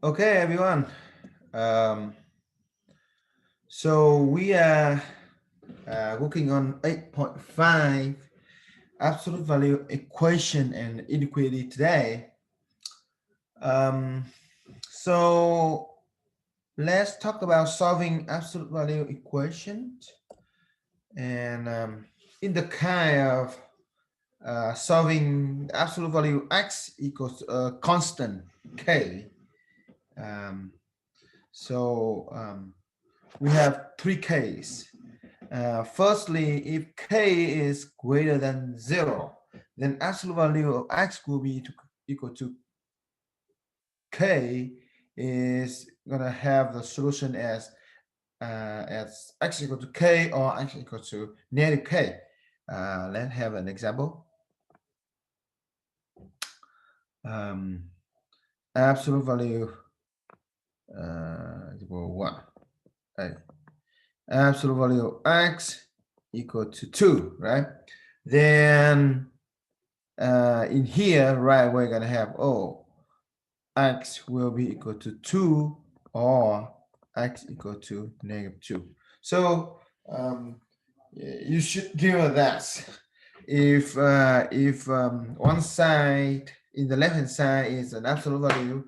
Okay, everyone. Um, so we are working on 8.5 absolute value equation and inequality today. Um, so let's talk about solving absolute value equations and in the kind of solving absolute value x equals a constant k. Um, so we have three k's. Firstly, if k is greater than 0, then absolute value of x will be equal to k is going to have the solution as x equal to k or x equal to negative k. Let's have an example. Um, Absolute value equal 1. Absolute value of x equal to 2, right? Then in here, right, we're going to have, x will be equal to 2 or x equal to negative 2. So you should give us that. If one side in the left hand side is an absolute value,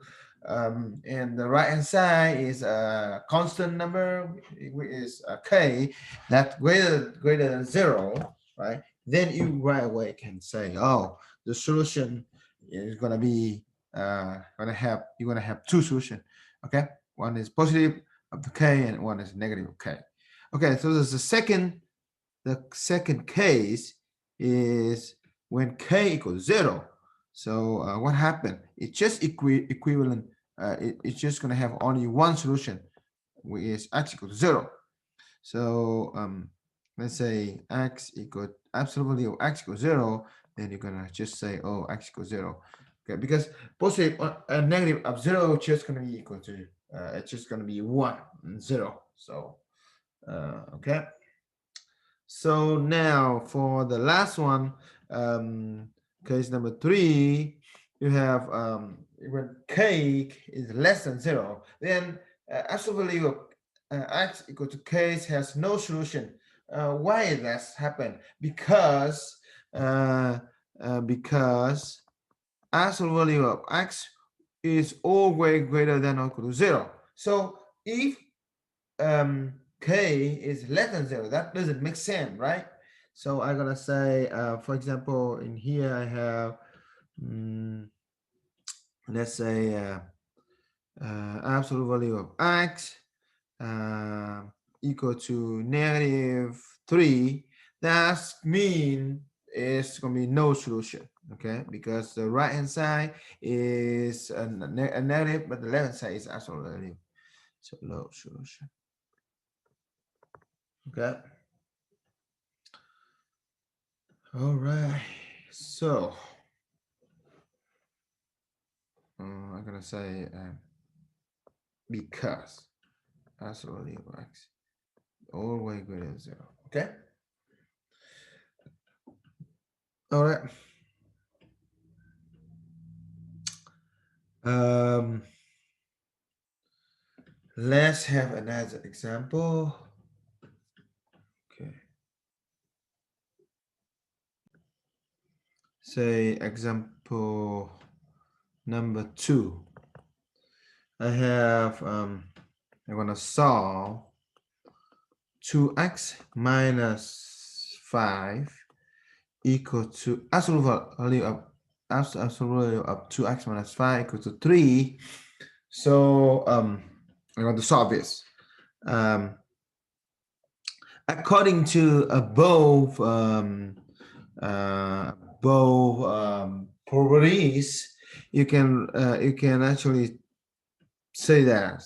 and the right hand side is a constant number, which is k, that greater than 0, right? Then you right away can say, oh, the solution is gonna be you're gonna have two solutions. Okay, one is positive of the k and one is negative of k. Okay, so there's the second case is when k equals 0. So what happened? It's just equivalent. It's just going to have only one solution, which is x equals 0. So let's say x equal absolute value of x equals 0. Then you're going to just say, oh, x equals 0. Okay, because positive and negative of 0 is just going to be equal to, it's just going to be 1 and 0. So, okay. So now for the last one, case number 3, you have when k is less than 0, then absolute value of x equal to k has no solution. Why that happen? Because absolute value of x is always greater than or equal to 0. So if k is less than 0, that doesn't make sense, right? So I'm gonna say, for example, in here I have, let's say, absolute value of x equal to negative 3. That means it's gonna be no solution, okay? Because the right hand side is a negative, but the left hand side is absolute value, so no solution. Okay. All right. So I'm gonna say because absolutely works always greater than 0. Okay. All right. Let's have another example. Okay. Say example number 2. I have I'm gonna solve 2x minus 5 equal to absolute value of 2x minus 5 equal to 3. So I'm going to solve this. According to both properties, you can actually say that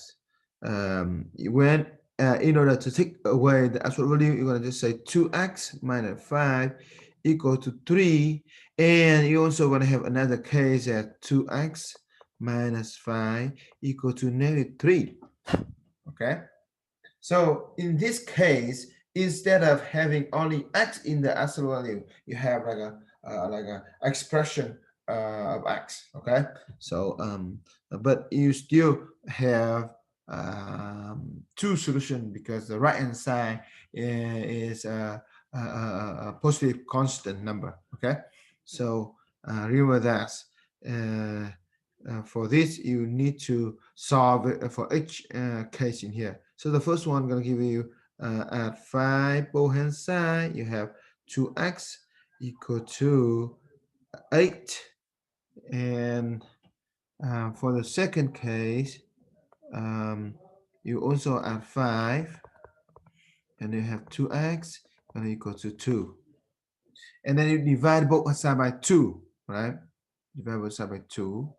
when in order to take away the absolute value, you're going to just say 2x minus 5 equal to 3, and you're also going to have another case at 2x minus 5 equal to negative 3. Okay, so in this case, instead of having only x in the absolute value, you have like a expression of x. Okay, so but you still have two solutions because the right hand side is a positive constant number. Okay, so remember that for this you need to solve it for each case in here. So the first one I'm going to give you at 5 both hand side you have 2x equal to 8, and for the second case you also add 5 and you have 2x and equal to 2, and then you divide both sides by 2, right? Divide both sides by 2,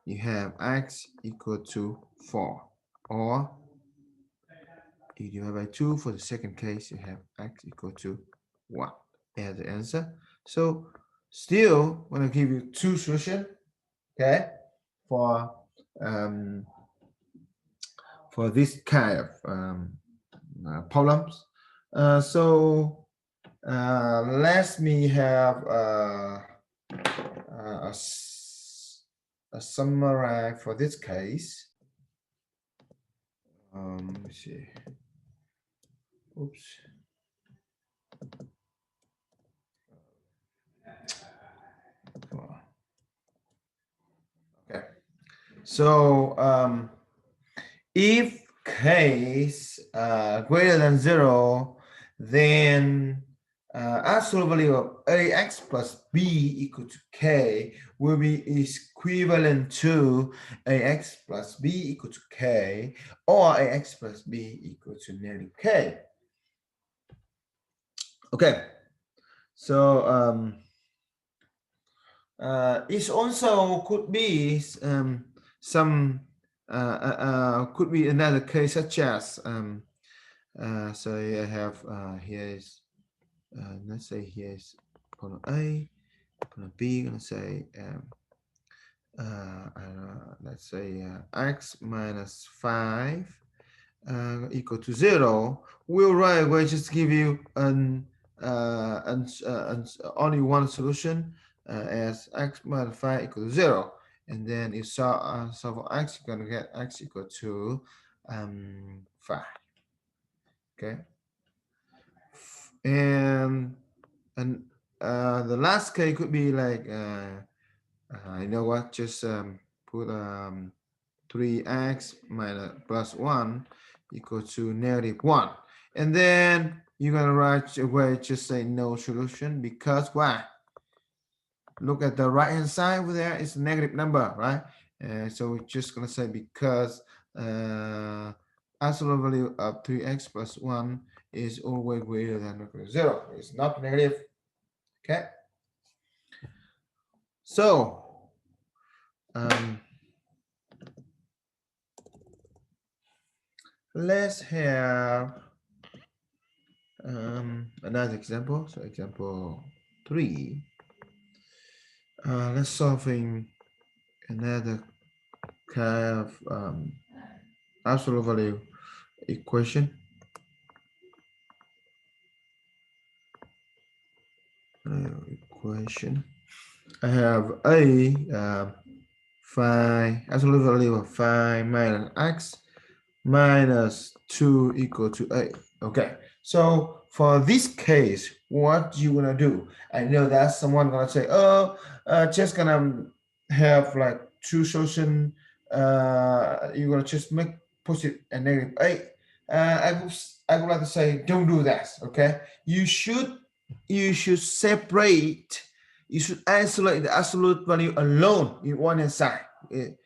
you have x equal to 4, or you divide by 2 for the second case, you have x equal to 1 as the answer. So still I'm going to give you two solutions, okay, for this kind of problems. So let me have a summary for this case. Let me see. Oops. Okay. So if case greater than 0, then absolute value of ax plus b equal to k will be equivalent to ax plus b equal to k, or ax plus b equal to negative k. Okay, so it also could be some could be another case such as so I have here is let's say here is column A, column B, gonna say let's say x minus 5 equal to 0. We'll right away just give you only one solution as x minus 5 equal to 0, and then you solve for x, you're gonna get x equal to 5. Okay, and the last case could be like you know what, just put 3x minus plus 1 equal to negative 1, and then you're gonna write away just say no solution, because why? Look at the right hand side over there, it's a negative number, right? So we're just gonna say because absolute value of 3x plus 1 is always greater than or equal to 0. It's not negative. Okay, so let's have another example. So example 3. Let's solving another kind of absolute value equation. I have a 5 absolute value of 5 minus x minus 2 equal to 8. Okay, so for this case, what you gonna do? I know that someone gonna say, oh, just gonna have like two solution. You're gonna just make positive and negative 8. I would like to say, don't do that. Okay, you should separate. You should isolate the absolute value alone in one hand side. It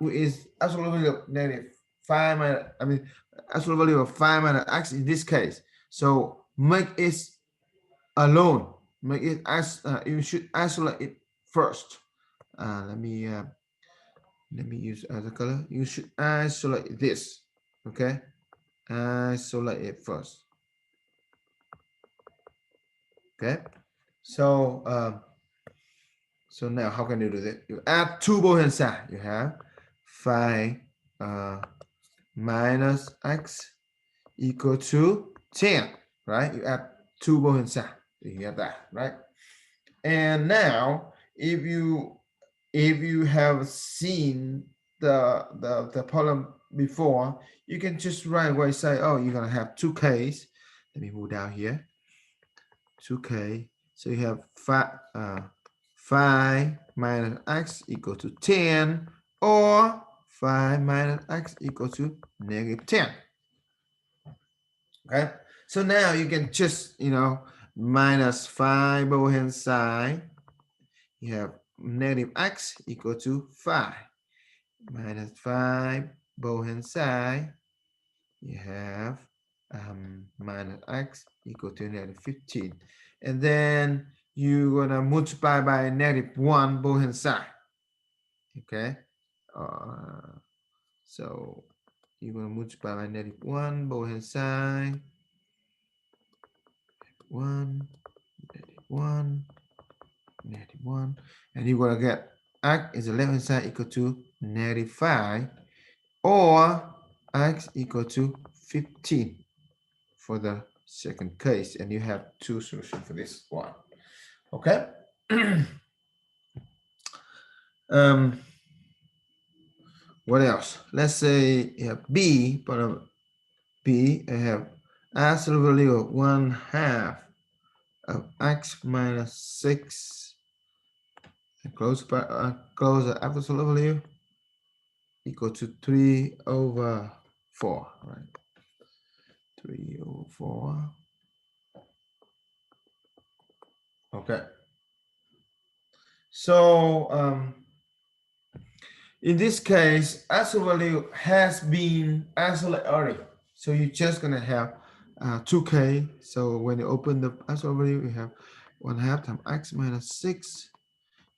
is absolute value of negative 5 minus, I mean, absolute value of 5 minus x in this case. So make it alone. Make it as you should isolate it first. Let me use other color. You should isolate this. Okay, isolate it first. Okay, so so now how can you do that? You add two both hand side. You have 5 minus x equal to 10, right? You add two both hand side. You have that, right? And now, if you have seen the problem before, you can just right away say, oh, you're gonna have 2k's. Let me move down here. 2k. So you have 5 minus x equal to 10, or 5 minus x equal to negative 10. Okay, so now you can just, minus 5 both hand side. You have negative x equal to 5. Minus 5 both hand side. You have minus x equal to negative 15. And then you're gonna multiply by negative 1 both hand side. Okay, so you're gonna multiply by negative 1 both hand side. 1, negative 1, negative 1, and you're gonna get x is the left hand side equal to negative 5, or x equal to 15 for the second case, and you have two solutions for this one. Okay. What else? Let's say you have b, but b, I have absolute value of 1/2 of x minus 6, and close the absolute value equal to 3/4, right? 3/4. Okay. So in this case, absolute value has been isolated already. So you're just gonna have 2k. So when you open the absolute value, you have 1/2 times x minus 6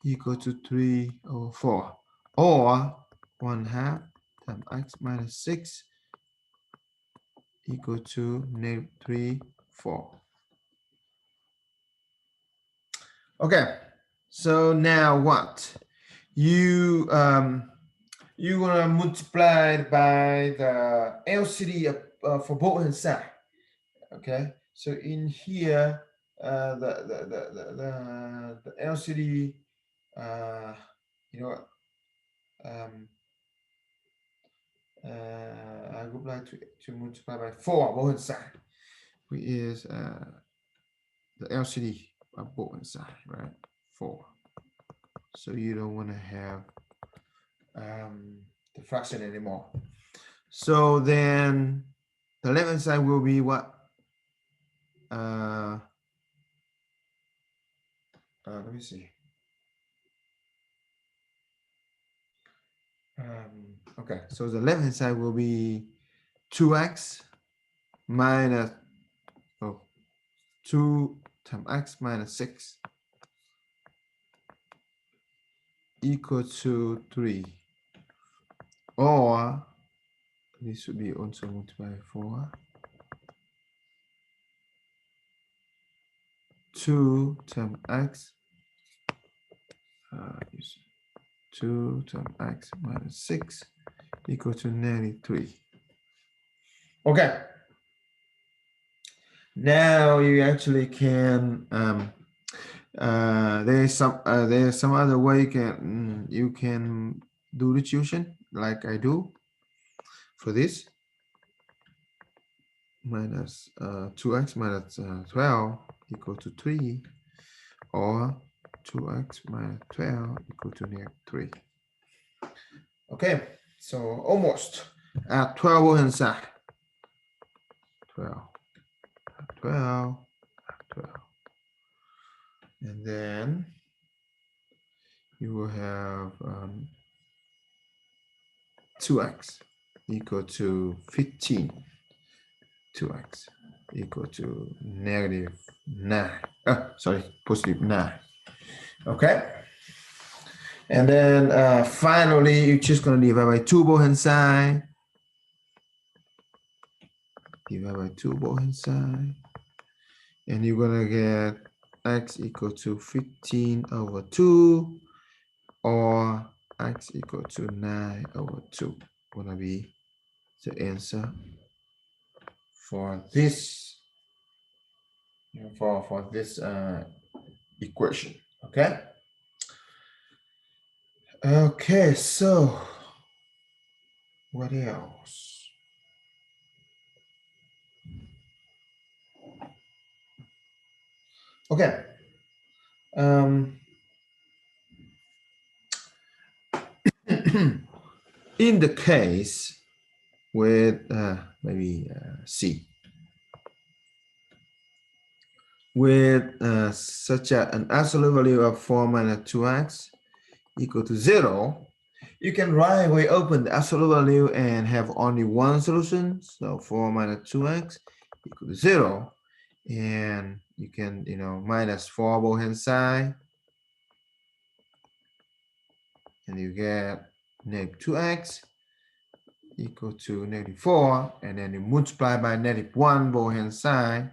equal to 3/4, or 1/2 times x minus 6 equal to negative 3/4. Okay, so now what? You're gonna multiply it by the LCD for both hand side. Okay, so in here, the LCD, you know what? I would like to multiply by 4 both hand side, which is the LCD of both hand side, right? 4. So you don't want to have the fraction anymore. So then the left hand side will be what? Let me see. Okay, so the left hand side will be 2x minus 2 times x minus 6 equal to 3, or this should be also multiplied by 4. 2 times x 2 times x minus 6 equal to negative 3. Okay. Now you actually can there's some other way you can do the tuition like I do for this. Minus 2x minus 12 equal to 3, or 2x minus 12 equal to negative 3. Okay, so almost at 12 hand side. 12, 12, 12. And then you will have 2x equal to 15. 2x equal to negative 9. Sorry, positive 9. Okay. And then finally, you're just going to divide by 2 both hand side. Divide by 2 both hand side. And you're going to get x equal to 15/2, or x equal to 9/2. Going to be the answer for this for this equation. Okay. Okay, so what else? Okay. Um, in the case with maybe C, with such an absolute value of 4 minus 2x equal to 0, you can right away open the absolute value and have only one solution. So 4 minus 2x equal to 0. And you can, minus 4 both hand side. And you get negative 2x equal to negative 4. And then you multiply by negative 1 both hand side.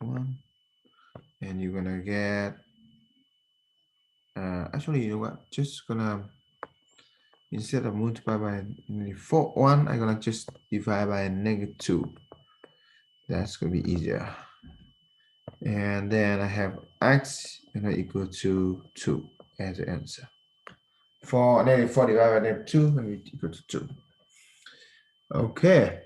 1. And you're gonna get actually, you know what, just gonna, instead of multiply by negative 1, I'm gonna just divide by negative 2. That's gonna be easier. And then I have x equal to 2 as the answer. For negative 4 divided by negative 2, maybe equal to 2. Okay.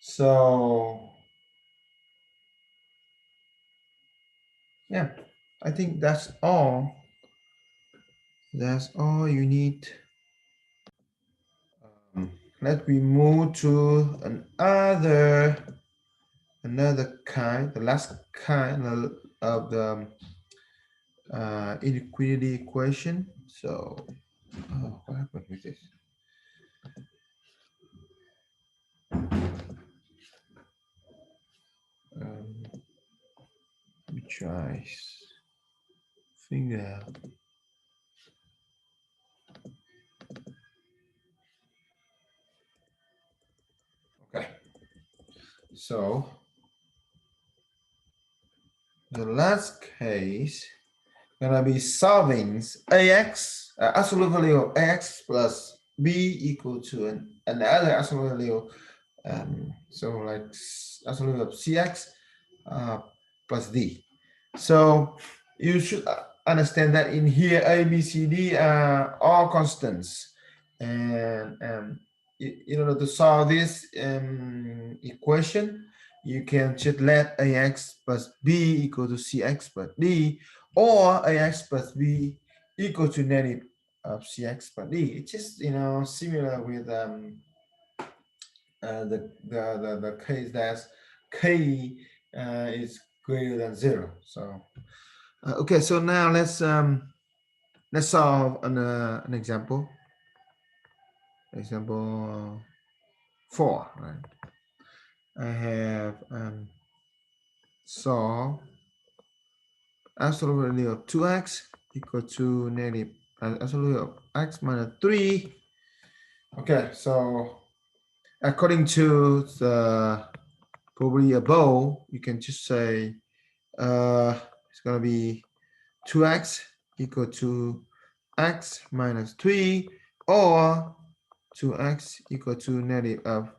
So yeah, I think that's all. That's all you need. Let me move to another kind, the last kind of the inequality equation. So what happened with this? Let me try finger. Okay, so the last case gonna be solving ax absolute value of ax plus b equal to another absolute value. So like absolute value of cx plus d. So you should understand that in here a, b, c, d are all constants, and in order to solve this equation, you can just let ax plus b equal to cx plus d, or ax plus b equal to negative of cx plus d. It's just similar with the case that k is greater than 0. So okay, so now let's solve an example. Example 4, right? I have solve absolute value of 2x equal to negative absolute value of x minus 3. Okay, so according to the probably above, you can just say it's gonna be 2x equal to x minus 3, or 2x equal to negative of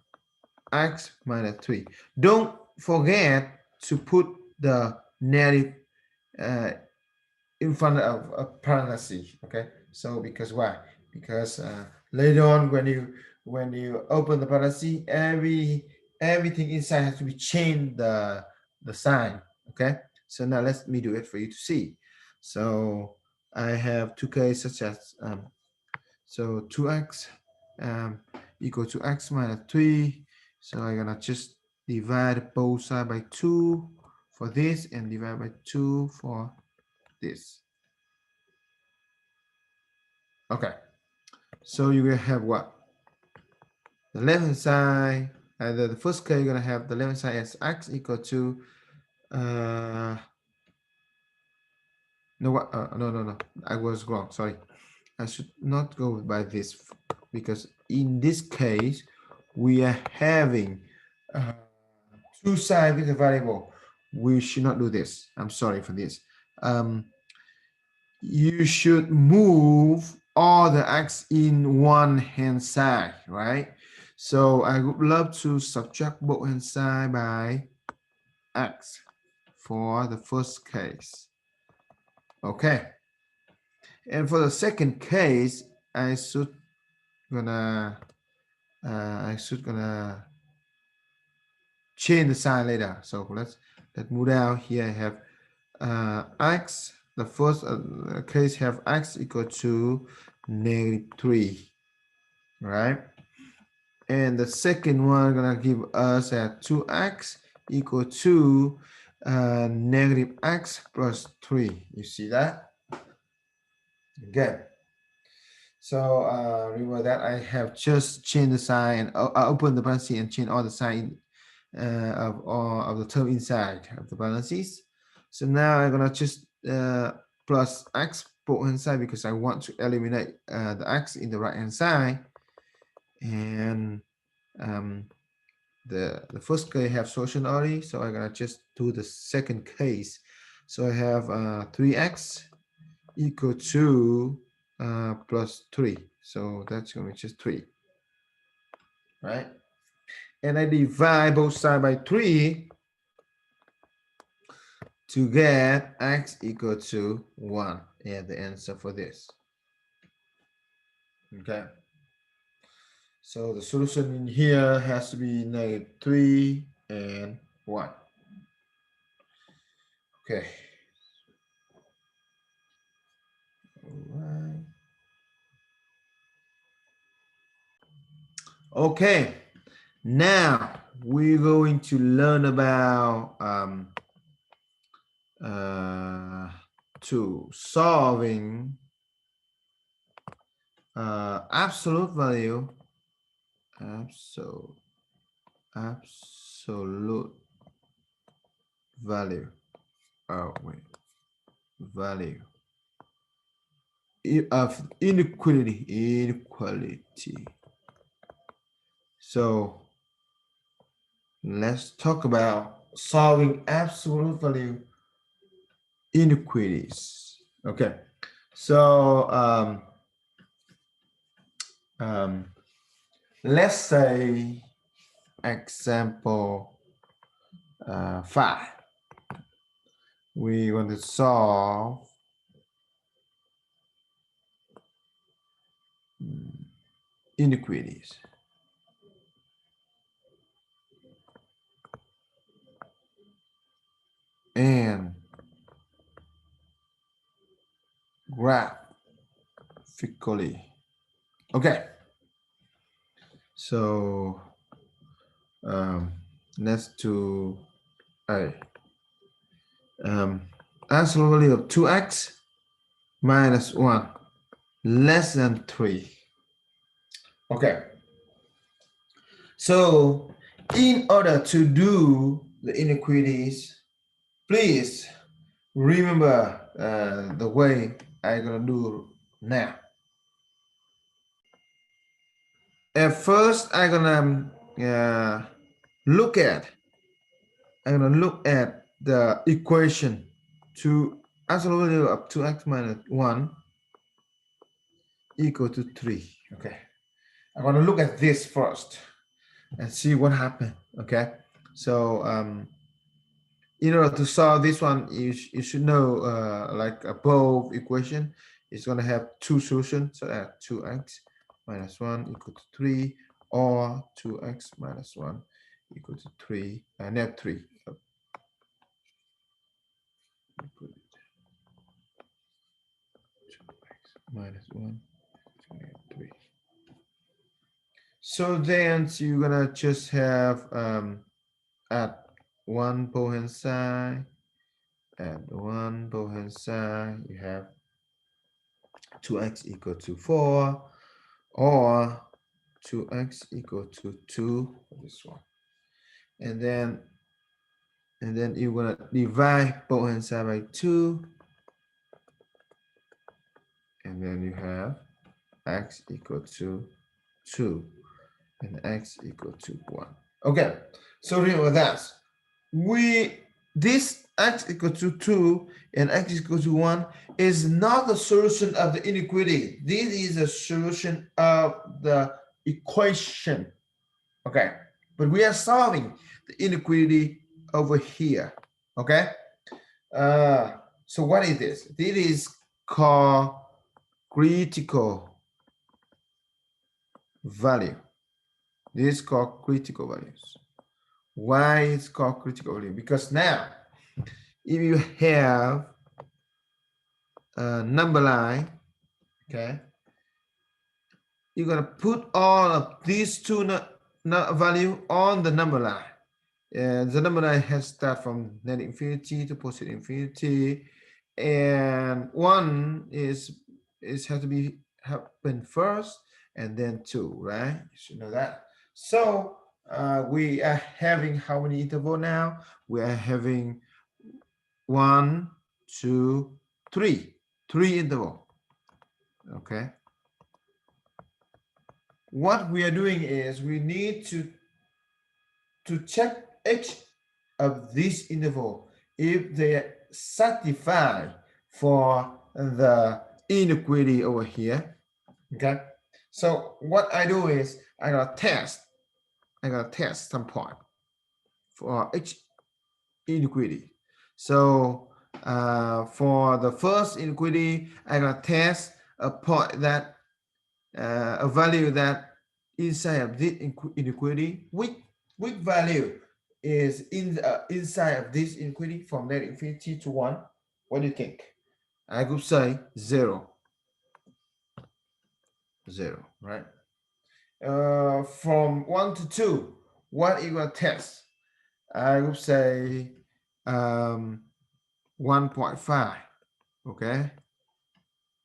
x minus 3. Don't forget to put the negative in front of a parenthesis. Okay, so because why? Because later on when you open the parenthesis, everything inside has to be changed the sign. Okay, so now let me do it for you to see. So I have two cases such as so 2x equal to x minus 3. So I'm gonna just divide both sides by 2 for this, and divide by 2 for this. Okay, so you will have what? The left hand side, the first case, you're gonna have the left hand side as x equal to no, what? No, I was wrong. Sorry, I should not go by this, because in this case we are having two sides with a variable. we should not do this. I'm sorry for this. You should move all the x in one hand side, right? So I would love to subtract both hand side by x for the first case. Okay. And for the second case, I should gonna change the sign later. So let's move down here. I have x. The first case have x equal to -3, right? And the second one gonna give us a 2x equal to -x plus 3. You see that? Okay. So remember that I have just changed the sign. I open the parentheses and change all the sign of all of the term inside of the parentheses. So now I'm gonna just plus x both hand side because I want to eliminate the x in the right hand side. And the first case have solution already, so I'm gonna just do the second case. So I have 3x equal to plus 3, so that's going to be just 3, right? And I divide both sides by 3 to get x equal to 1, and the answer for this. Okay, so the solution in here has to be -3 and 1. Okay. All right. Okay, now we're going to learn about solving absolute value, absolute value. Oh wait, value of inequality. So let's talk about solving absolute value inequalities. Okay, so let's say example 5. We want to solve inequalities. And graphically. Okay. So let's do a absolute value of 2x minus 1 less than 3. Okay. So in order to do the inequalities, please remember the way I'm gonna do now. At first, I'm gonna look at the equation to absolute value of 2x minus 1 equal to 3. Okay, I'm gonna look at this first and see what happened. Okay, so in order to solve this one, you should know like above equation is going to have two solutions. So that 2x minus 1 equal to 3, or 2x minus 1 equal to 3, net 3. Put it 2x minus 1 net 3. So then you're gonna just have at one both hand side, at one both hand side, you have 2x equal to 4, or 2x equal to 2 for this one. And then you're gonna divide both hand side by 2, and then you have x equal to 2 and x equal to 1. Okay, so remember that we this x equal to 2 and x equal to 1 is not the solution of the inequality. This is a solution of the equation. Okay, but we are solving the inequality over here. Okay, so what is this? This is called critical value. This is called critical values. Why is called critical value? Because now, if you have a number line, okay, you're gonna put all of these two value on the number line. And the number line has start from negative infinity to positive infinity, and one is has to be happen first, and then two, right? You should know that. So we are having how many interval now? We are having 1, 2, 3, 3 interval. Okay. What we are doing is we need to check each of these interval if they satisfy for the inequality over here. Okay. So what I do is I gotta test some point for each inequality. So for the first inequality, I gotta test a point that a value that inside of this inequality, which value is inside of this inequality from negative infinity to 1. What do you think? I could say 0, 0, right? From 1 to 2, what you gonna test? I would say 1.5. Okay,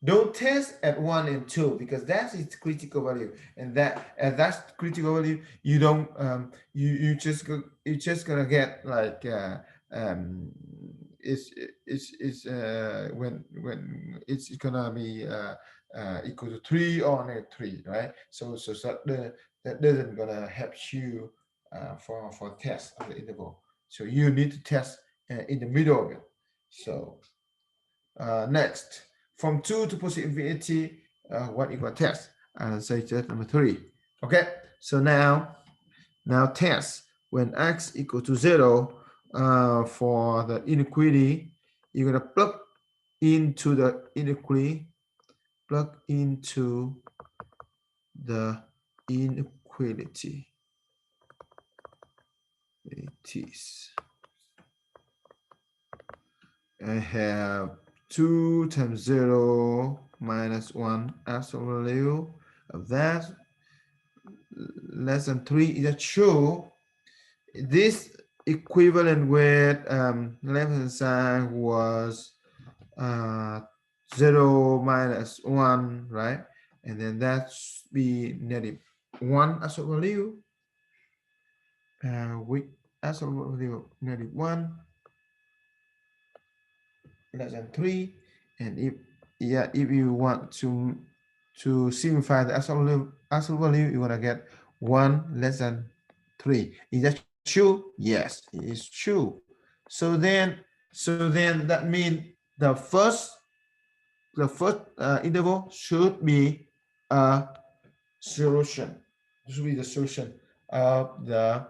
don't test at 1 and 2 because that's its critical value, and that's critical value. You don't you just gonna get like it's when it's gonna be equal to 3 or negative 3, right? So that doesn't gonna help you for test of the interval. So you need to test in the middle of it. So next, from 2 to positive infinity, what equal test? And say test number 3. Okay, so now test when x equal to 0 for the inequality, you're gonna plug into the inequality, plug into the inequality. I have 2 times 0 minus 1 absolute value of that less than 3 is a true. This equivalent with left hand side was 0 minus 1, right? And then that's be negative 1 absolute value with absolute value negative 1 less than 3. And if you want to simplify the absolute value, you're gonna get 1 less than 3. Is that true? Yes, it is true. So then that means the first interval should be a solution. This should be the solution of the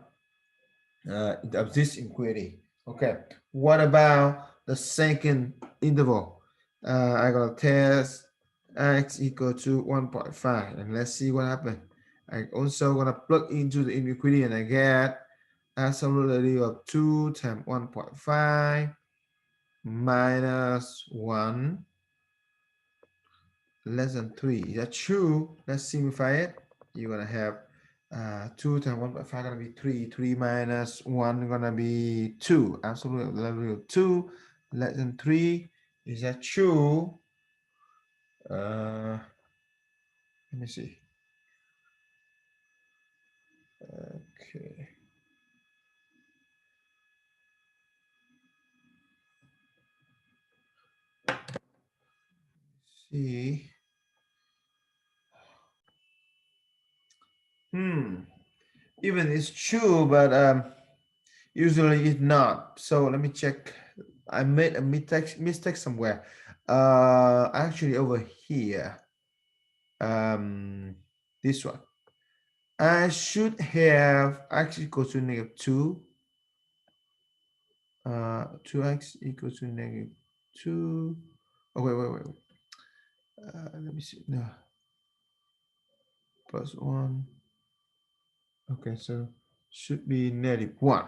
of this inquiry. Okay, what about the second interval? I got test x equal to 1.5, and let's see what happened. I also gonna plug into the inequality, and I get absolute value of 2 times 1.5 minus 1 less than 3. Is that true? Let's simplify it. You're gonna have 2 times 1.5 gonna be 3. 3 minus 1 gonna be 2. Absolute value of 2 less than 3. Is that true? Let me see. Okay. See. Even it's true, but Usually it's not. So let me check. I made a mistake somewhere. Actually over here. This one. I should have x equals to negative 2. 2x equals to negative 2. Oh, wait. Let me see. No. Plus 1. Okay, so should be negative 1.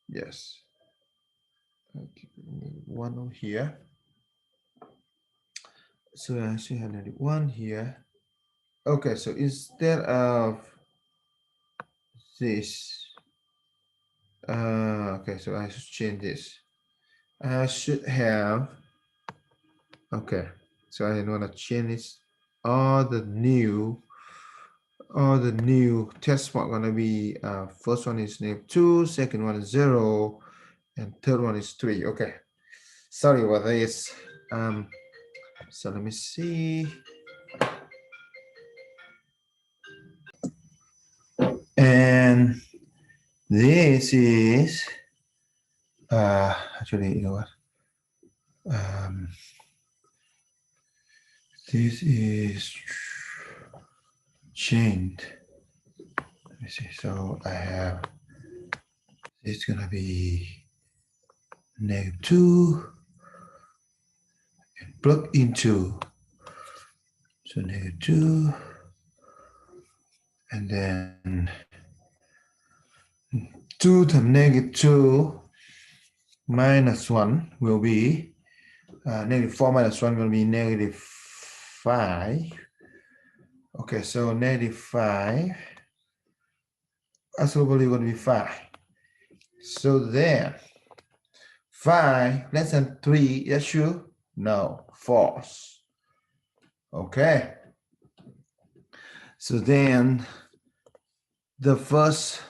Yes. Okay, 1 over here. So I should have negative 1 here. Okay, so instead of this, okay, so I should change this. I should have, okay, so I want to change this. All the new test mark gonna be first one is negative 2, second one is 0, and third one is 3. Okay, sorry about this. So let me see. And this is actually, you know what? This is chained. Let me see. So I have, it's gonna be negative 2 and plug into, so negative 2, and then 2 times negative 2 minus 1 will be negative 4 minus 1 will be negative 5. Okay, so negative 5. Absolute value going to be 5. So then 5 less than 3, yes, true? No, false. Okay. So then the first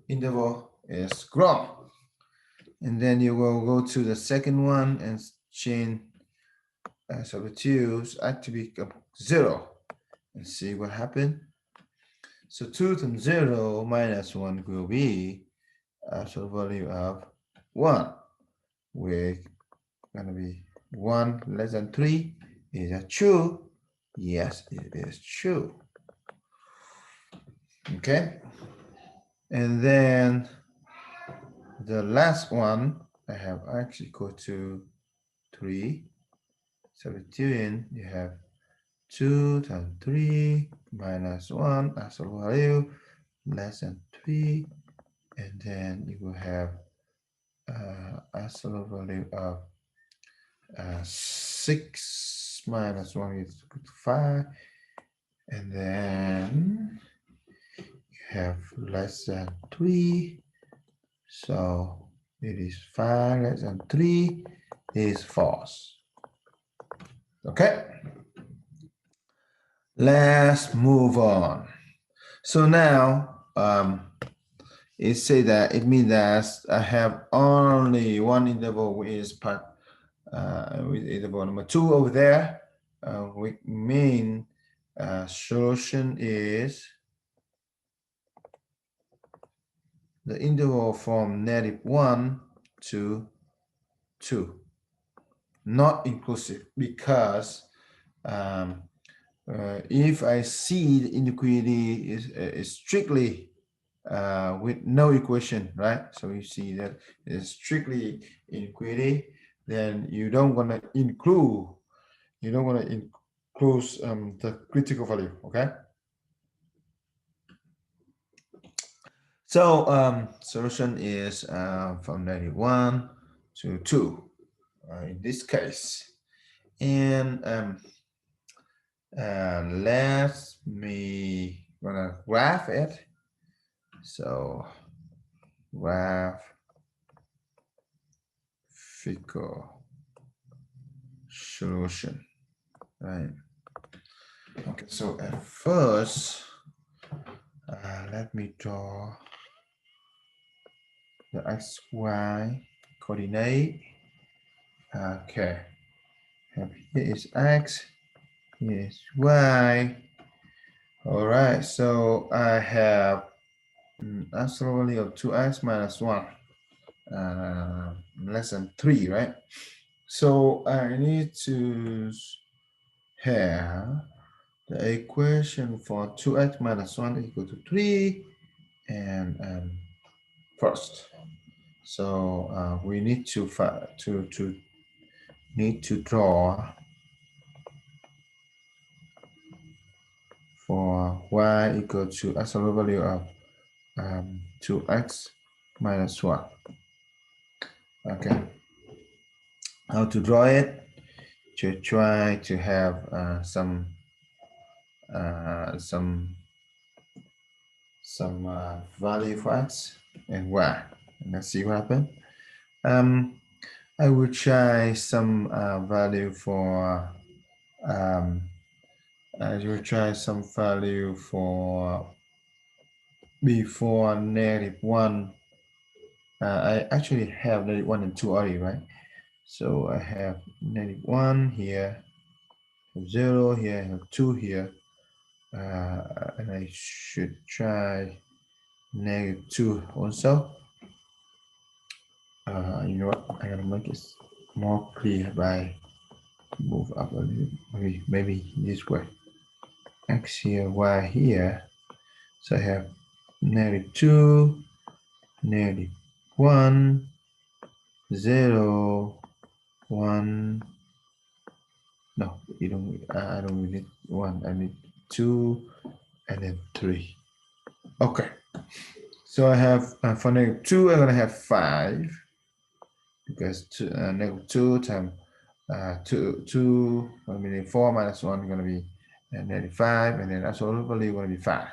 interval is grown. And then you will go to the second one and change substitutes to become 0 and see what happened. So 2 times 0 minus 1 will be absolute value of 1. We're gonna be 1 less than 3. Is that true? Yes, it is true. Okay. And then the last one, I have x equal to 3. Substituting, you have 2 times 3 minus 1 absolute value less than 3. And then you will have absolute value of 6 minus 1 is equal to 5. And then you have less than 3. So it is 5 less than 3 is false. Okay. Let's move on. So now it say that it means that I have only one interval which is part with interval number 2 over there, which mean solution is the interval from negative 1 to 2, not inclusive, because if I see the inequality is strictly with no equation, right? So you see that it's strictly inequality, then you don't want to include the critical value. Okay. So solution is from 91 to 2 in this case, and let me gonna graph it. So graphical solution, right? Okay, so at first, let me draw the XY coordinate. Okay, here is X, here is Y. All right, so I have absolute value of 2x minus 1 less than 3, right? So I need to have the equation for 2x minus 1 equal to 3 and first. So we need to draw for y equal to absolute value of 2x minus 1. Okay, how to draw it? To try to have some value for x and y. And let's see what happens. I will try some value for I will try some value for before -1. I actually have -1 and 2 already, right? So I have -1 here, 0 here, I have 2 here, and I should try -2 also. You know what? I'm gonna make it more clear by move up a little, maybe this way. X here, Y here. So I have -2, -1, 0, 1. No, you don't. I don't need 1. I need 2, and then 3. Okay. So I have for -2, I'm gonna have 5 because -2 times 2. I mean 4 minus 1 is gonna be -5, and then absolute value gonna be 5.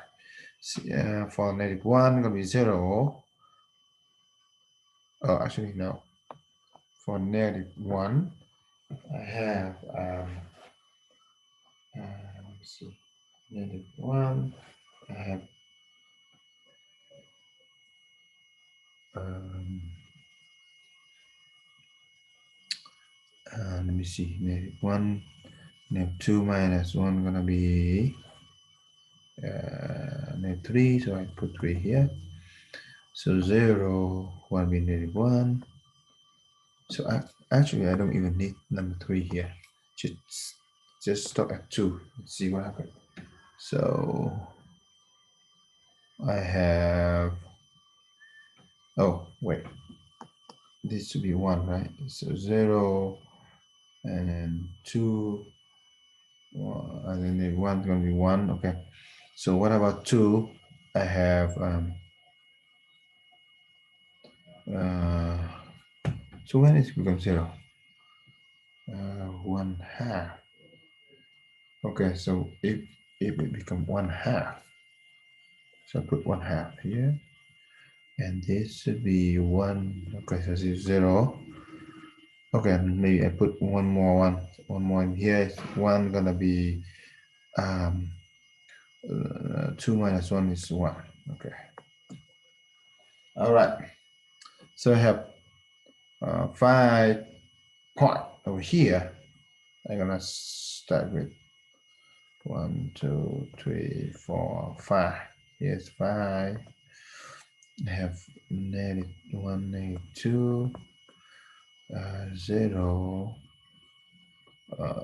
For -1 gonna be 0. Oh, actually no. For -1, I have let me see, -1. I have let me see, -1, -2 minus 1 gonna be -3, so I put 3 here. So 0, 1 be -1. So actually I don't even need number 3 here. Just stop at 2. Let's see what happens. So I have, oh wait, this should be 1, right? So 0 and then 2, and then 1 is going to be 1. Okay, so what about 2? I have so when it becomes 0, 1/2. Okay, so if it becomes 1/2, so I put 1/2 here, and this should be 1. Okay, so this is 0. Okay, maybe I put one more in here. 1 gonna be 2 minus 1 is 1. Okay. All right. So I have 5 point over here. I'm gonna start with 1, 2, 3, 4, 5. Here's 5. I have -1, -2, 0.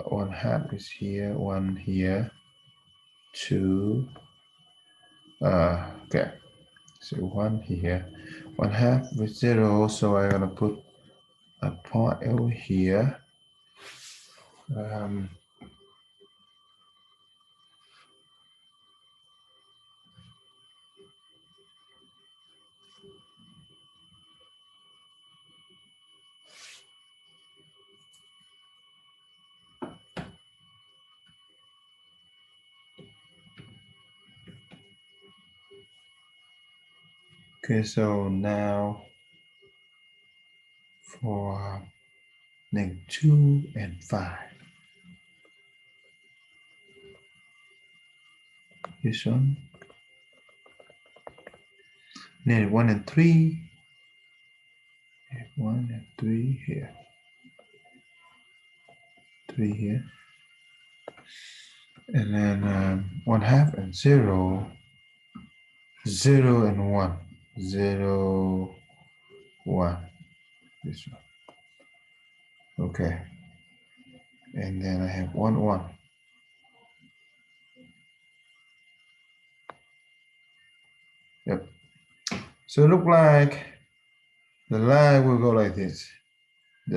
1/2 is here, 1 here, 2. Okay. So 1 here, 1/2 with 0. So I'm gonna put a point over here. Okay, so now for -2 and 5. This one. -1 and 3. 1 and 3 here. 3 here. And then 1/2 and 0. 0 and 1. 0, 1. This one. Okay. And then I have 1, 1. Yep. So it look like the line will go like this. I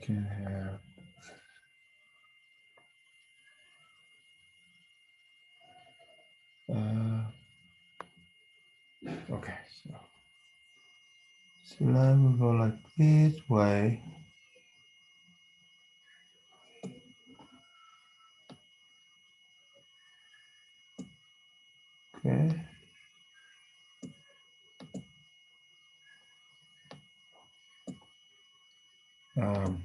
can have okay, so line will go like this way. Okay. Um,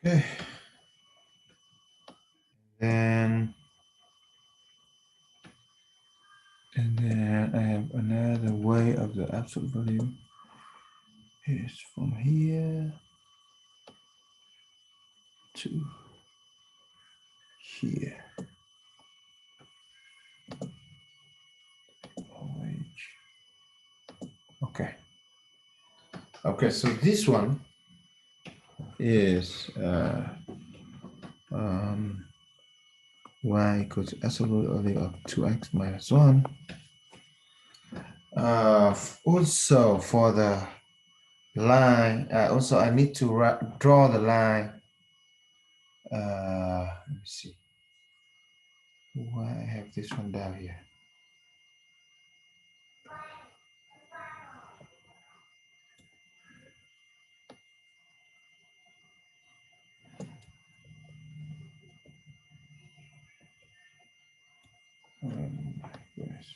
okay. Then and then I have another way of the absolute value is from here to here. Okay. Okay, so this one is y equals to absolute value of 2x minus 1. Also for the line, also I need to draw the line. Let me see. Why I have this one down here. Yes.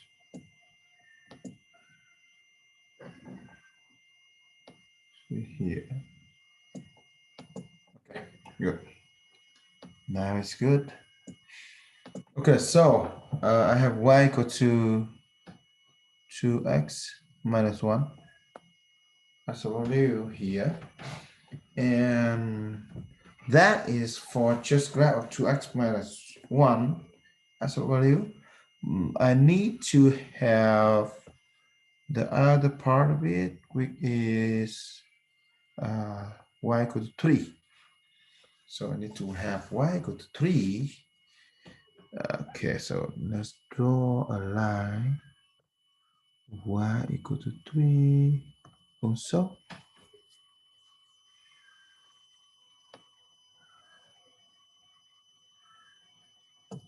Here. Okay, good. Now it's good. Okay, so I have y equal to 2x minus 1 as a value here. And that is for just graph of 2x minus 1 as a value. I need to have the other part of it, which is y equal to 3. So I need to have y equal to 3. Okay, so let's draw a line. Y equal to 3 also.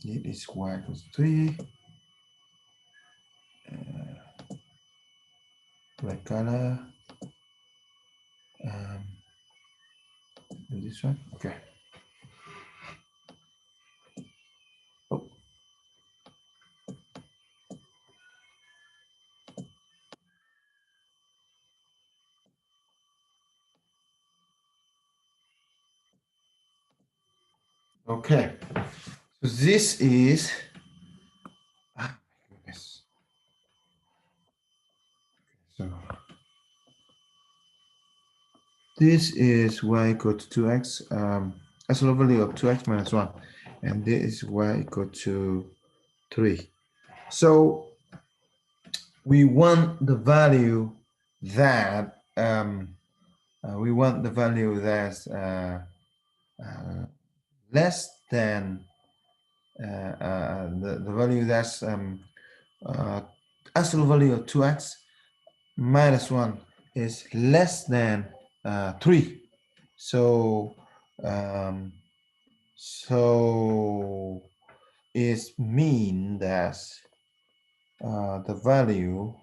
It is y equals 3. Red color. Do this one. Okay. Oh. Okay. So this is. Ah, my goodness. So this is y equal to 2x. As a value of 2x minus 1. And this is y equal to 3. So we want the value that that's less than the value that's absolute value of 2x minus 1 is less than 3. So it means that the value,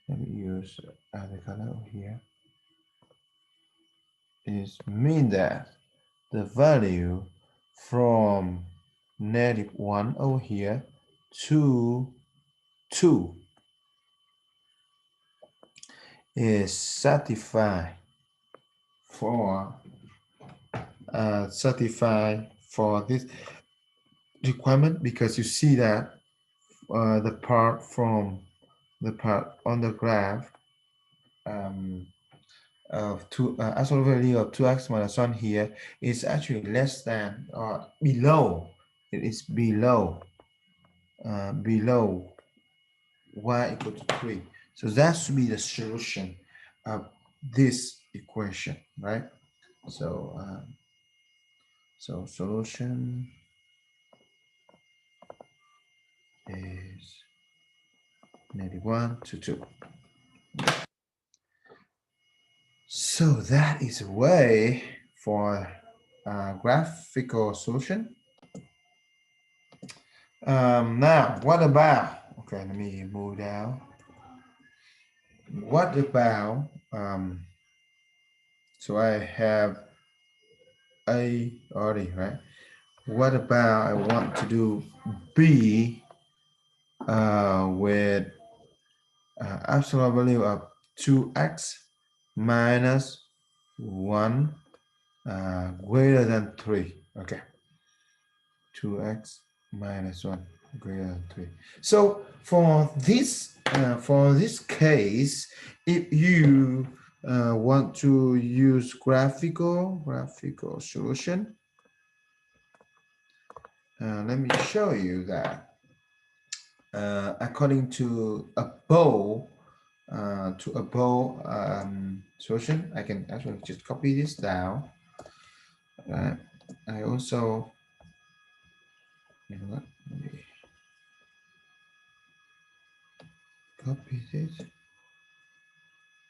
let me use the color over here, is mean that the value from -1 over here to 2 is satisfied for this requirement, because you see that the part from the part on the graph of absolute value of 2x minus 1 here is actually less than or below. It is below below y equal to 3. So that should be the solution of this equation, right? So so solution is -1 to 2. So that is a way for a graphical solution. Now, what about, okay, let me move down. What about, so I have A already, right? What about I want to do B with absolute value of 2x minus 1 greater than 3. Okay. 2x minus 1 greater than 3. So for this case, if you want to use graphical solution, let me show you that according to a bow solution, I can actually just copy this down. I also, you know what, let me copy this.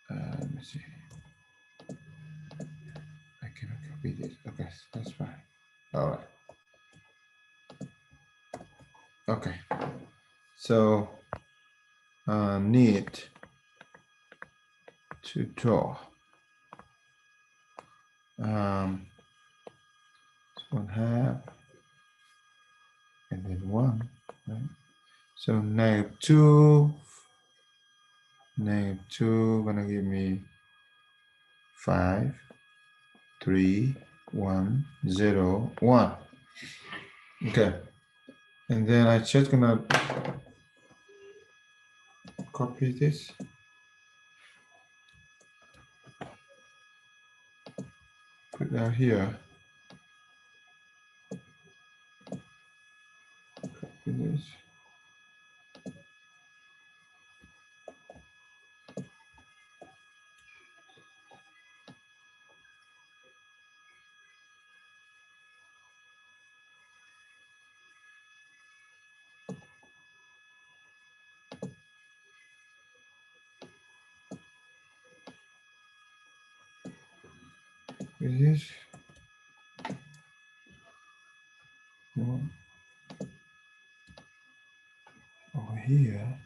Let me see. I cannot copy this. Okay, that's fine. All right. Okay. So need to draw 1/2 and then 1, right? So -2 gonna give me 5 3 1 0 1. Okay, and then I just gonna copy this, put that here, copy this. This one over here.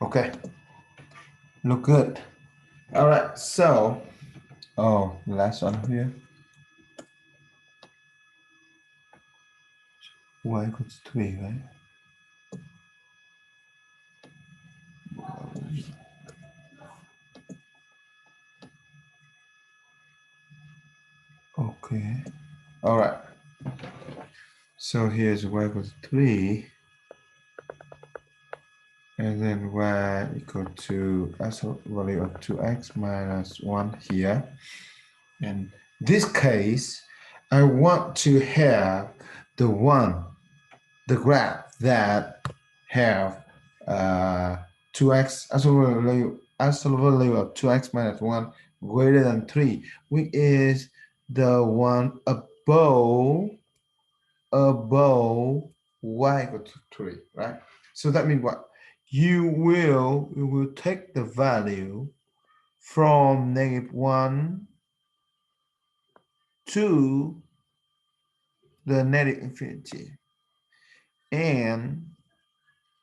Okay, look good. All right, so oh, the last one here. Y equals 3, right? Okay. All right. So here's y equals 3, and then y equal to absolute value of 2x minus 1 here. In this case, I want to have the graph that have 2x absolute value of 2x minus 1 greater than 3, which is the one above y equal to 3, right? So that means what? You will take the value from -1 to the negative infinity and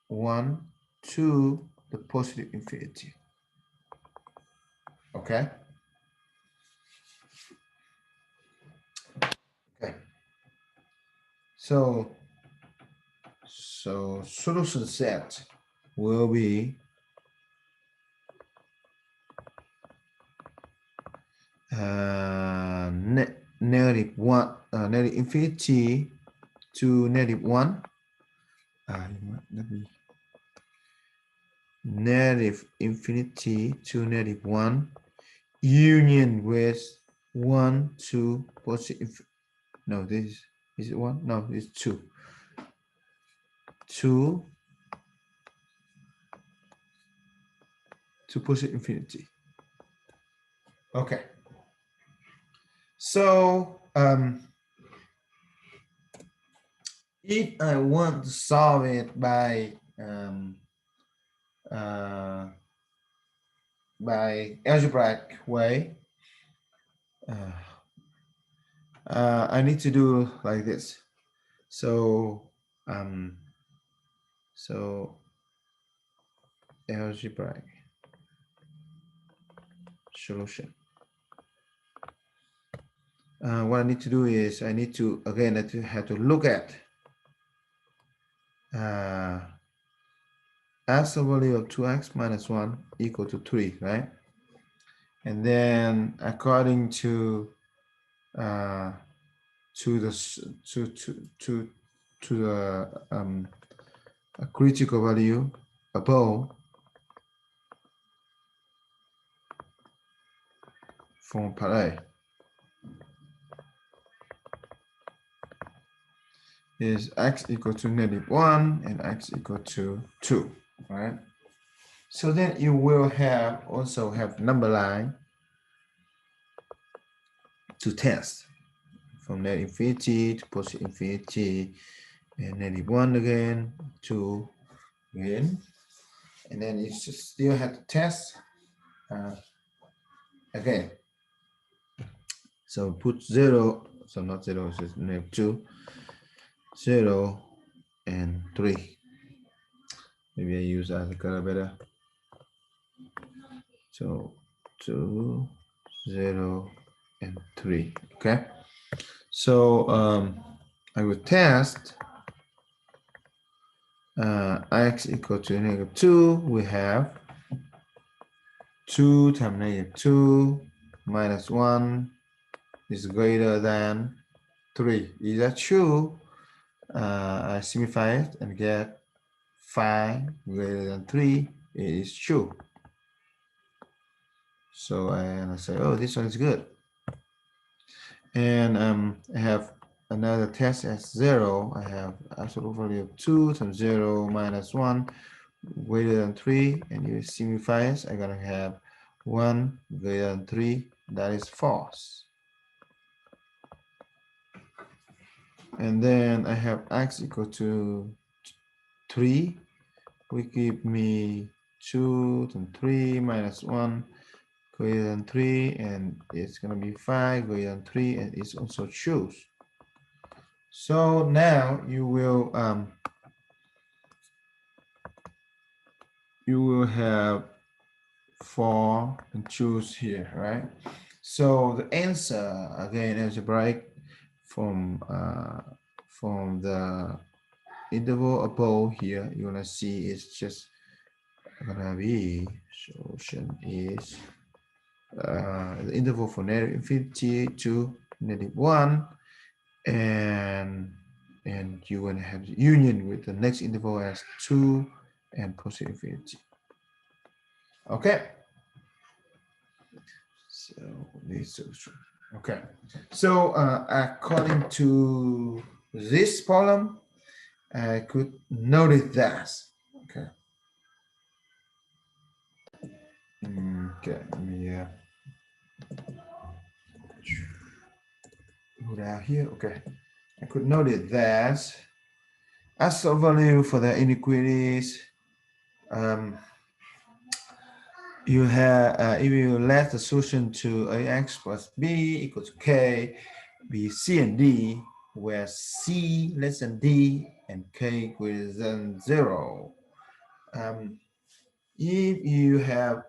1 to the positive infinity. Okay? Okay. So solution set will be 1, negative infinity to negative 1. Let me negative infinity to negative 1 union with 1 to positive. No, this is it 1? No, it's 2. 2 to positive infinity. Okay. So if I want to solve it by algebraic way, I need to do like this. So algebraic solution. What I need to do is I need to again have to look at absolute value of 2x minus 1 equal to 3, right? And then according to the critical value above from part A is x equal to negative 1 and x equal to 2, right? So then you will have also have number line to test from negative infinity to positive infinity and negative 1 again, 2 again, and then you still have to test again. So put 0, so not 0, it's just negative 2, 0 and 3. Maybe I use other color better. So 2, 0 and 3. Okay. So I will test x equal to negative 2. We have 2 times negative 2 minus 1 is greater than 3. Is that true? I simplify it and get 5 greater than 3. It is true. So I say, oh, this one is good. And I have another test as 0. I have absolute value of 2 times 0 minus 1 greater than 3. And you simplify it, I'm going to have 1 greater than 3. That is false. And then I have x equal to 3, which give me 2 times 3 minus 1 greater than 3, and it's going to be 5 greater than 3, and it's also true. So now you will have 4 and choose here, right? So the answer again algebraic from the interval above here, you're gonna see it's just gonna be solution is the interval for negative infinity to negative 1, and you're gonna have the union with the next interval as 2 and positive infinity. Okay. So this solution. Okay. So according to this problem, I could notice that. Okay. Okay. Let me go down here. Okay. I could notice that as a value for the inequalities, you have if you let the solution to ax plus b equal to k be c and d, where c less than d and k greater than 0. If you have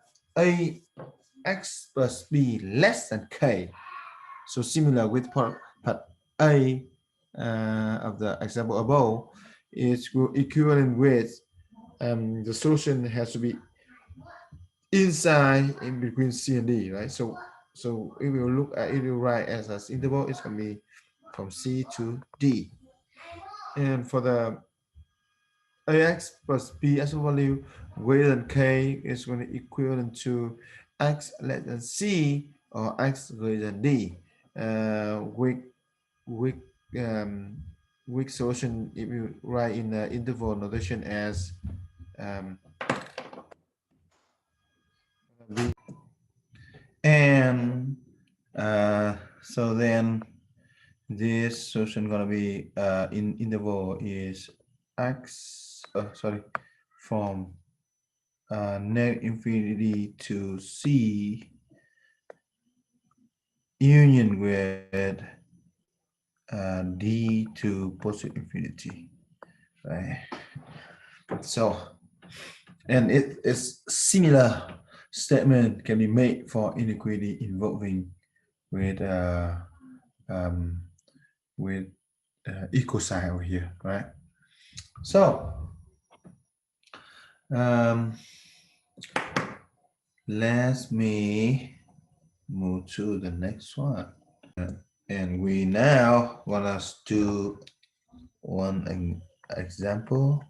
ax plus b less than k, so similar with part A of the example above, is equivalent with the solution has to be inside in between C and D, right? So So if you look at, if you write as an interval, it's going to be from C to D. And for the ax plus b as a value greater than k is going to equivalent to x less than c or x greater than d. Weak um, weak solution if you write in the interval notation as b. And so then this solution gonna be in interval is x sorry, from negative infinity to c union with d to positive infinity, right? So, and it is similar statement can be made for inequality involving with um, with equal sign over here, right? So let me move to the next one. And we now want us to one example,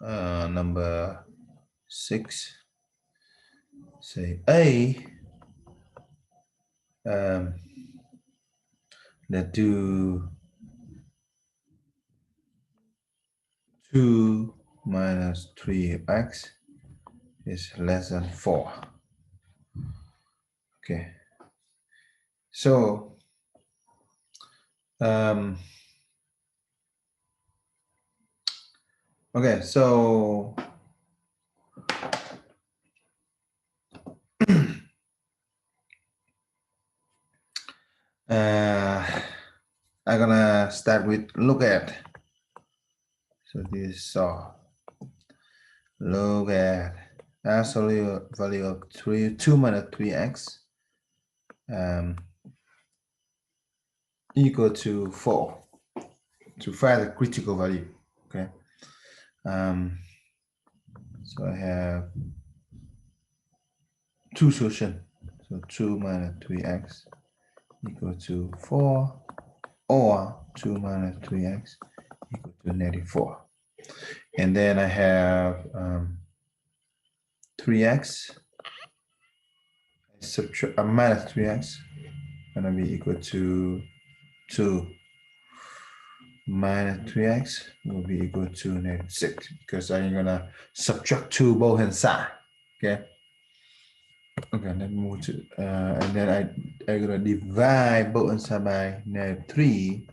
number 6. Say A, let's do 2 minus 3x is less than 4. Okay. So, okay, so I'm gonna start with look at. So this saw look at absolute value of 2 minus 3x equal to 4 to find the critical value. Okay. So I have two solutions. So 2 minus 3x equal to 4, or 2 minus 3x equal to negative 4. And then I have 3x subtract minus 3x gonna be equal to 2 minus 3x will be equal to negative 6 because I'm gonna subtract 2 both hand side. Okay. Okay, let's move to and then I'm gonna divide both hand side by negative 3.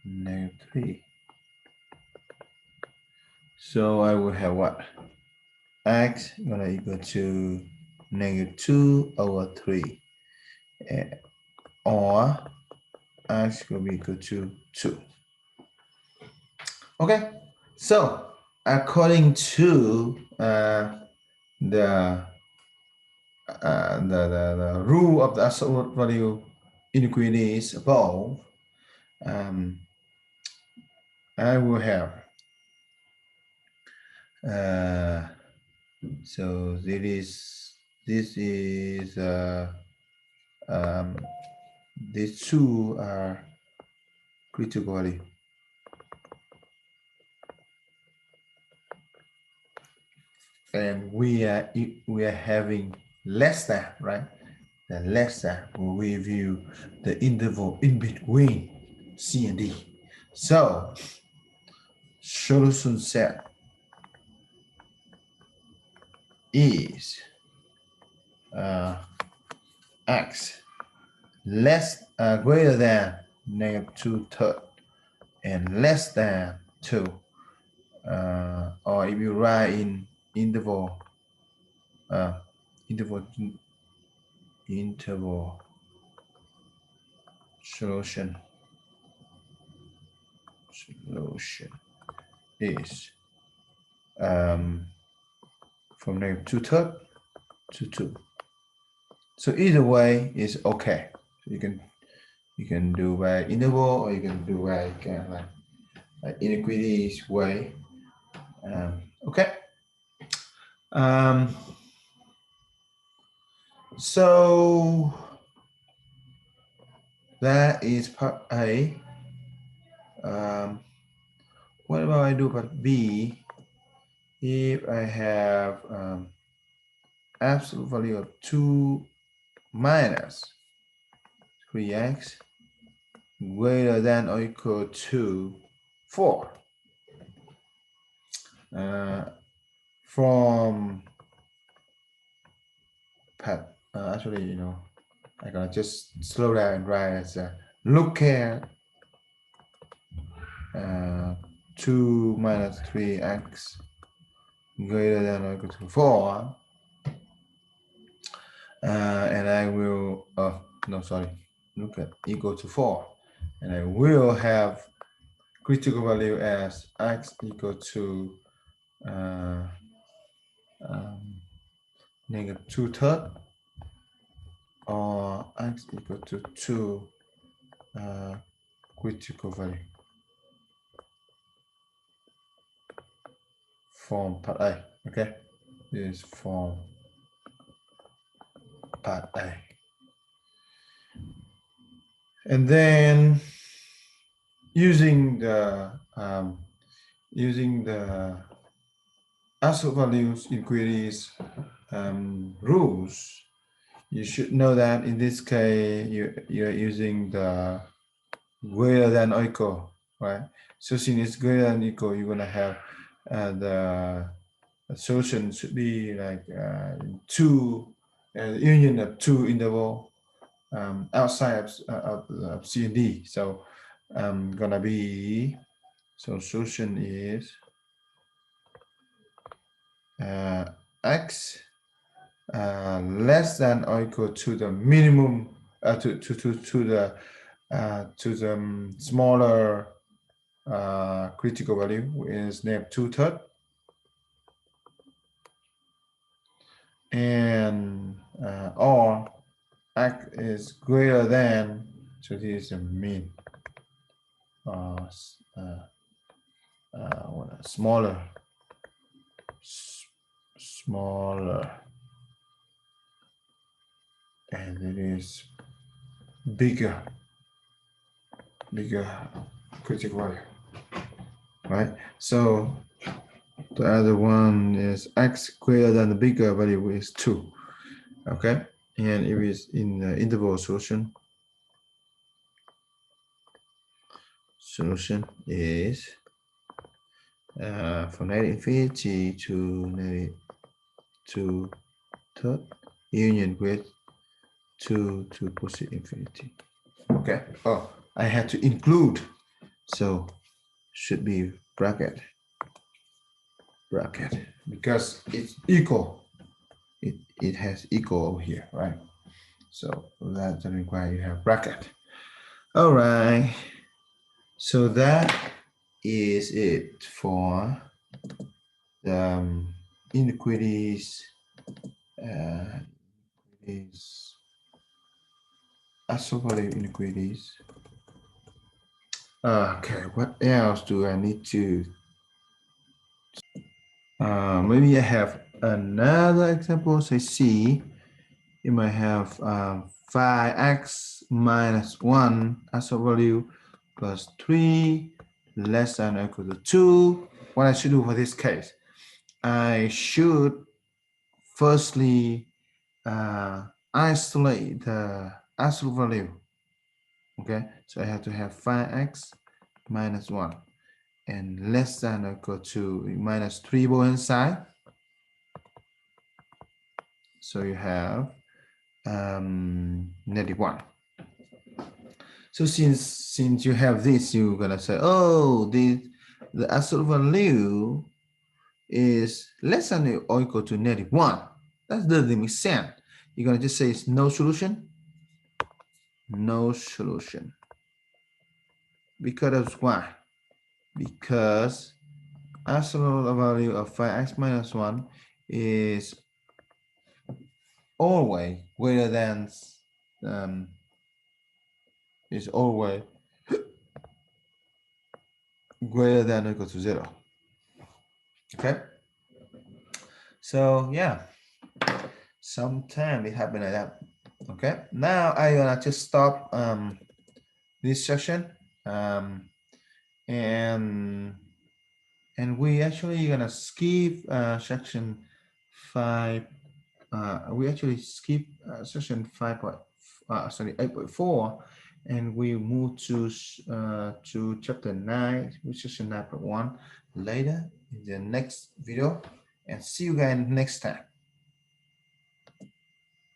Negative 3. So I will have what? X gonna equal to negative 2 over 3, or x will be equal to 2. Okay, so according to the rule of the absolute value inequalities above, I will have so this is these two are critical value. And we are having less than, right? The less than we view the interval in between C and D. So solution set is x less greater than negative 2/3 and less than 2, or if you write in interval solution is from negative 2/3 to 2. So either way is okay. So you can do by interval, or you can do by kind of like inequalities way. Okay. So that is part A. What about I do part B? If I have absolute value of 2 minus 3x greater than or equal to 4. From part, actually, I'm gonna just slow down and write as look at 2 minus 3x greater than or equal to 4. And I will, no, sorry, look at equal to 4. And I will have critical value as x equal to negative 2/3 or x equal to 2 critical value from part A. Okay, this is from part A. And then using the absolute values inequalities rules, you should know that in this case you're using the greater than or equal, right? So since it's greater than or equal, you're gonna have the solution should be like two union of two interval outside of C and D. So gonna be, so solution is x less than or equal to the minimum to the smaller critical value is negative 2/3, and or x is greater than, so this is a mean smaller and it is bigger critical value, right? So the other one is x greater than the bigger value is 2. Okay, and if it's in the interval solution is from negative infinity to negative 2/3 union with 2 to positive infinity. Okay, oh, I had to include, so should be bracket because it's equal. It has equal over here, right? So that doesn't require you have bracket. All right, so that is it for the inequalities is absolute inequalities. Okay, what else do I need to maybe I have another example. Say C, you might have 5x minus 1 as a value plus 3 less than or equal to 2. What I should do for this case, I should firstly isolate the absolute value. Okay, so I have to have 5x minus 1 and less than or equal to minus 3 both inside. So you have -1. So since you have this, you're gonna say, oh, the absolute value is less than or equal to -1. That doesn't make sense. You're gonna just say it's no solution. No solution. Because of why? Because absolute value of 5x minus 1 is always greater than is always greater than or equal to 0. Okay, so yeah, Sometimes it happen like that. Okay, now I gonna just stop this session, and we actually gonna skip section 5. We actually skip section 5. Sorry, 8.4, and we move to chapter 9, which is section 9.1 later in the next video, and see you guys next time.